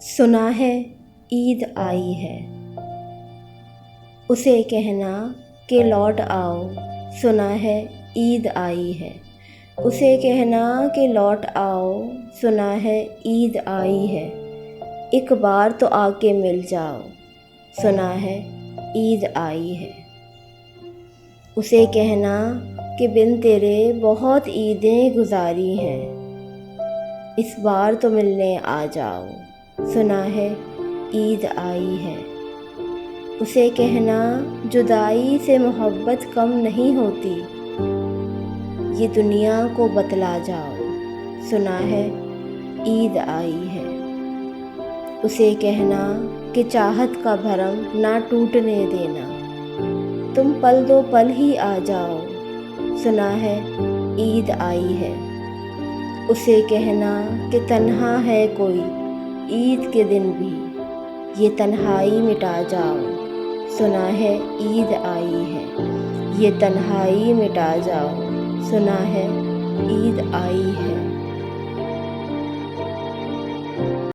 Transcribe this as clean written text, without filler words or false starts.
سنا ہے عید آئی ہے، اسے کہنا کہ لوٹ آؤ۔ سنا ہے عید آئی ہے، اسے کہنا کہ لوٹ آؤ۔ سنا ہے عید آئی ہے، ایک بار تو آ کے مل جاؤ۔ سنا ہے عید آئی ہے، اسے کہنا کہ بن تیرے بہت عیدیں گزاری ہیں، اس بار تو ملنے آ جاؤ۔ سنا ہے عید آئی ہے، اسے کہنا جدائی سے محبت کم نہیں ہوتی، یہ دنیا کو بتلا جاؤ۔ سنا ہے عید آئی ہے، اسے کہنا کہ چاہت کا بھرم نہ ٹوٹنے دینا، تم پل دو پل ہی آ جاؤ۔ سنا ہے عید آئی ہے، اسے کہنا کہ تنہا ہے کوئی عید کے دن بھی، یہ تنہائی مٹا جاؤ۔ سنا ہے عید آئی ہے، یہ تنہائی مٹا جاؤ۔ سنا ہے عید آئی ہے۔